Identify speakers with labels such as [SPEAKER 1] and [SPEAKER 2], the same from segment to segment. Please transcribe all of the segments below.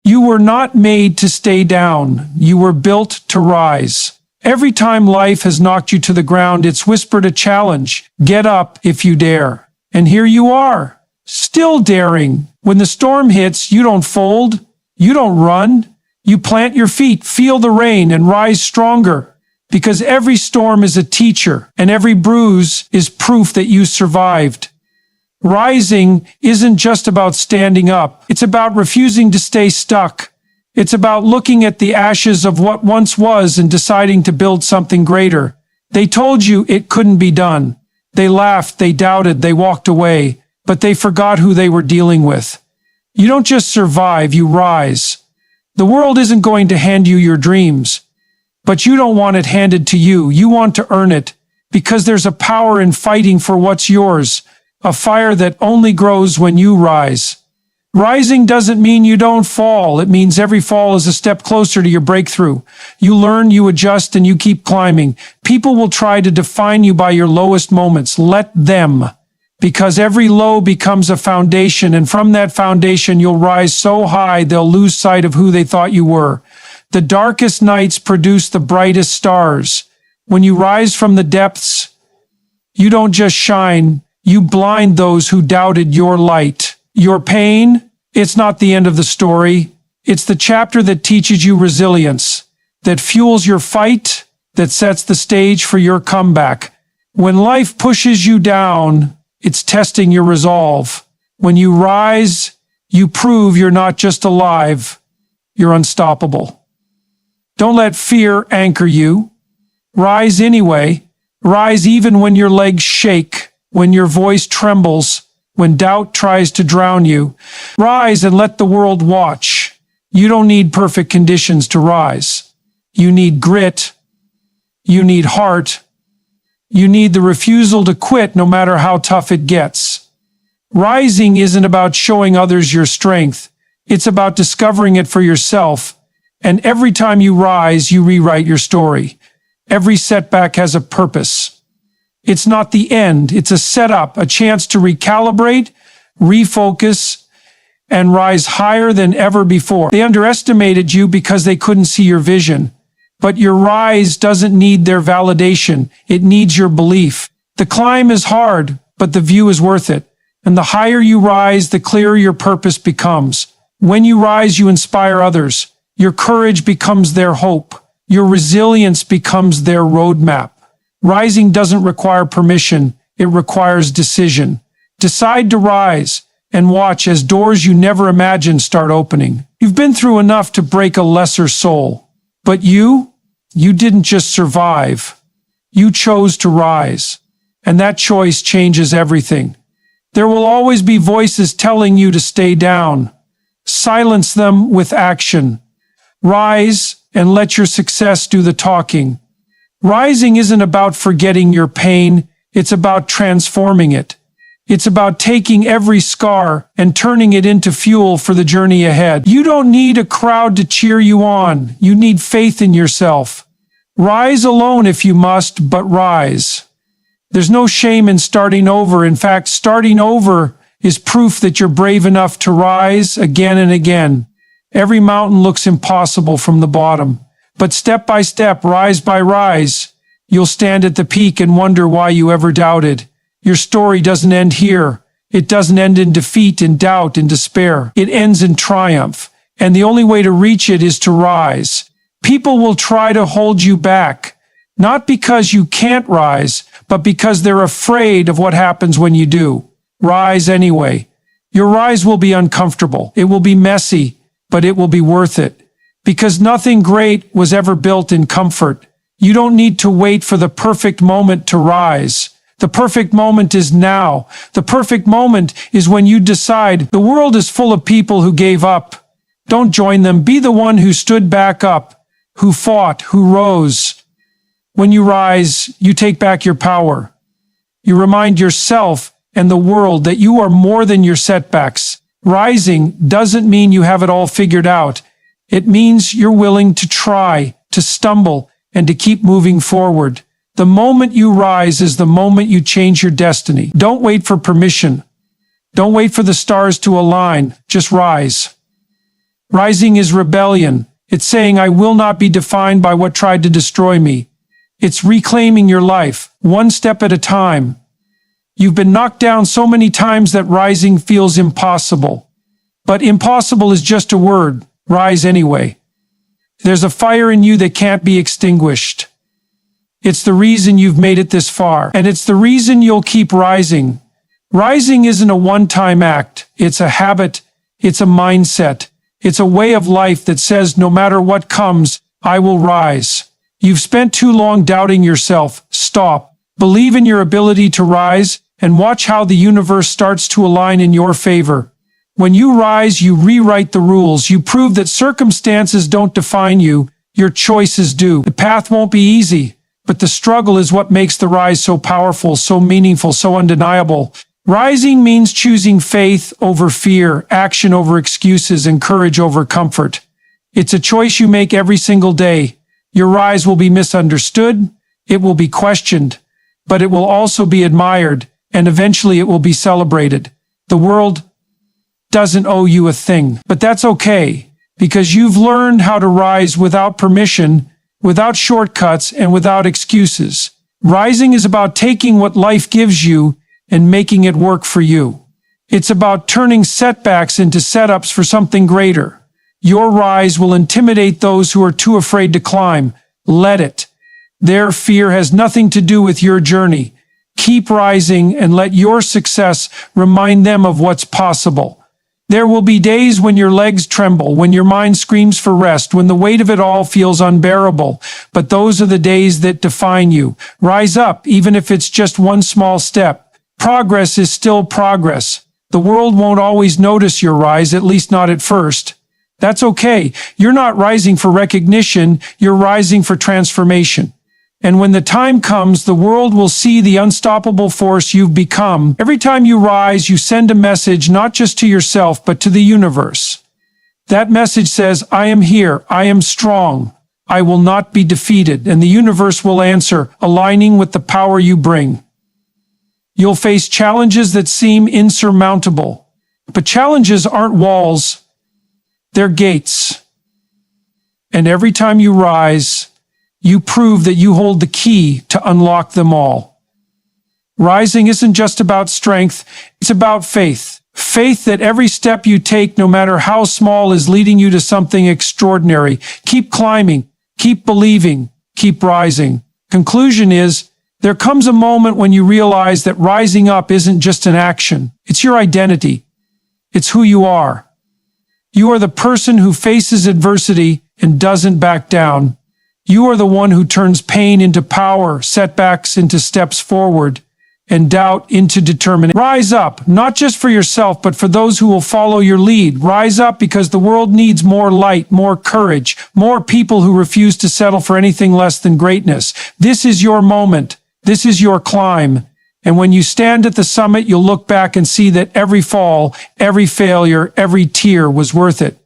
[SPEAKER 1] You were not made to stay down. You were built to rise. Every time life has knocked you to the ground, it's whispered a challenge. Get up if you dare. And here you are, still daring. When the storm hits, you don't fold. You don't run. You plant your feet, feel the rain, and rise stronger. Because every storm is a teacher, and every bruise is proof that you survived. Rising isn't just about standing up. It's about refusing to stay stuck. It's about looking at the ashes of what once was and deciding to build something greater. They told you it couldn't be done. They laughed, they doubted, they walked away, but they forgot who they were dealing with. You don't just survive, you rise. The world isn't going to hand you your dreams, but you don't want it handed to you. You want to earn it, because there's a power in fighting for what's yours, a fire that only grows when you rise. Rising doesn't mean you don't fall. It means every fall is a step closer to your breakthrough. You learn, you adjust, and you keep climbing. People will try to define you by your lowest moments. Let them. Because every low becomes a foundation, and from that foundation you'll rise so high they'll lose sight of who they thought you were. The darkest nights produce the brightest stars. When you rise from the depths, you don't just shine, you blind those who doubted your light. Your pain, it's not the end of the story. It's the chapter that teaches you resilience, that fuels your fight, that sets the stage for your comeback. When life pushes you down, it's testing your resolve. When you rise, you prove you're not just alive, you're unstoppable. Don't let fear anchor you. Rise anyway. Rise even when your legs shake, when your voice trembles, when doubt tries to drown you. Rise and let the world watch. You don't need perfect conditions to rise. You need grit. You need heart. You need the refusal to quit no matter how tough it gets. Rising isn't about showing others your strength. It's about discovering it for yourself. And every time you rise, you rewrite your story. Every setback has a purpose. It's not the end. It's a setup, a chance to recalibrate, refocus, and rise higher than ever before. They underestimated you because they couldn't see your vision. But your rise doesn't need their validation. It needs your belief. The climb is hard, but the view is worth it. And the higher you rise, the clearer your purpose becomes. When you rise, you inspire others. Your courage becomes their hope. Your resilience becomes their roadmap. Rising doesn't require permission. It requires decision. Decide to rise and watch as doors you never imagined start opening. You've been through enough to break a lesser soul. But you didn't just survive. You chose to rise. And that choice changes everything. There will always be voices telling you to stay down. Silence them with action. Rise and let your success do the talking. Rising isn't about forgetting your pain. It's about transforming it. It's about taking every scar and turning it into fuel for the journey ahead. You don't need a crowd to cheer you on. You need faith in yourself. Rise alone if you must, but rise. There's no shame in starting over. In fact, starting over is proof that you're brave enough to rise again and again. Every mountain looks impossible from the bottom. But step by step, rise by rise, you'll stand at the peak and wonder why you ever doubted. Your story doesn't end here. It doesn't end in defeat, in doubt, in despair. It ends in triumph. And the only way to reach it is to rise. People will try to hold you back, not because you can't rise, but because they're afraid of what happens when you do. Rise anyway. Your rise will be uncomfortable. It will be messy, but it will be worth it. Because nothing great was ever built in comfort. You don't need to wait for the perfect moment to rise. The perfect moment is now. The perfect moment is when you decide the world is full of people who gave up. Don't join them. Be the one who stood back up, who fought, who rose. When you rise, you take back your power. You remind yourself and the world that you are more than your setbacks. Rising doesn't mean you have it all figured out. It means you're willing to try, to stumble, and to keep moving forward. The moment you rise is the moment you change your destiny. Don't wait for permission. Don't wait for the stars to align. Just rise. Rising is rebellion. It's saying, I will not be defined by what tried to destroy me. It's reclaiming your life, one step at a time. You've been knocked down so many times that rising feels impossible. But impossible is just a word. Rise anyway. There's a fire in you that can't be extinguished. It's the reason you've made it this far, and it's the reason you'll keep rising. Rising isn't a one-time act. It's a habit. It's a mindset. It's a way of life that says, no matter what comes, I will rise. You've spent too long doubting yourself. Stop. Believe in your ability to rise, and watch how the universe starts to align in your favor. When you rise, you rewrite the rules. You prove that circumstances don't define you. Your choices do. The path won't be easy, but the struggle is what makes the rise so powerful, so meaningful, so undeniable. Rising means choosing faith over fear, action over excuses, and courage over comfort. It's a choice you make every single day. Your rise will be misunderstood, it will be questioned, but it will also be admired, and eventually it will be celebrated. The world doesn't owe you a thing, but that's okay, because you've learned how to rise without permission, without shortcuts, and without excuses. Rising is about taking what life gives you and making it work for you. It's about turning setbacks into setups for something greater. Your rise will intimidate those who are too afraid to climb. Let it. Their fear has nothing to do with your journey. Keep rising and let your success remind them of what's possible. There will be days when your legs tremble, when your mind screams for rest, when the weight of it all feels unbearable. But those are the days that define you. Rise up, even if it's just one small step. Progress is still progress. The world won't always notice your rise, at least not at first. That's okay. You're not rising for recognition, you're rising for transformation. And when the time comes, the world will see the unstoppable force you've become. Every time you rise, you send a message not just to yourself, but to the universe. That message says, I am here, I am strong, I will not be defeated, and the universe will answer, aligning with the power you bring. You'll face challenges that seem insurmountable, but challenges aren't walls, they're gates. And every time you rise, you prove that you hold the key to unlock them all. Rising isn't just about strength, it's about faith. Faith that every step you take, no matter how small, is leading you to something extraordinary. Keep climbing, keep believing, keep rising. Conclusion is, there comes a moment when you realize that rising up isn't just an action. It's your identity. It's who you are. You are the person who faces adversity and doesn't back down. You are the one who turns pain into power, setbacks into steps forward, and doubt into determination. Rise up, not just for yourself, but for those who will follow your lead. Rise up because the world needs more light, more courage, more people who refuse to settle for anything less than greatness. This is your moment. This is your climb. And when you stand at the summit, you'll look back and see that every fall, every failure, every tear was worth it.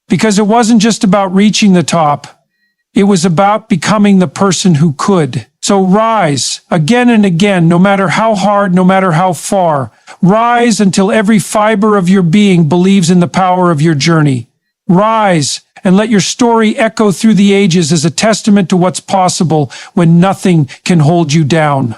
[SPEAKER 1] Because it wasn't just about reaching the top. It was about becoming the person who could. So rise again and again, no matter how hard, no matter how far. Rise until every fiber of your being believes in the power of your journey. Rise and let your story echo through the ages as a testament to what's possible when nothing can hold you down.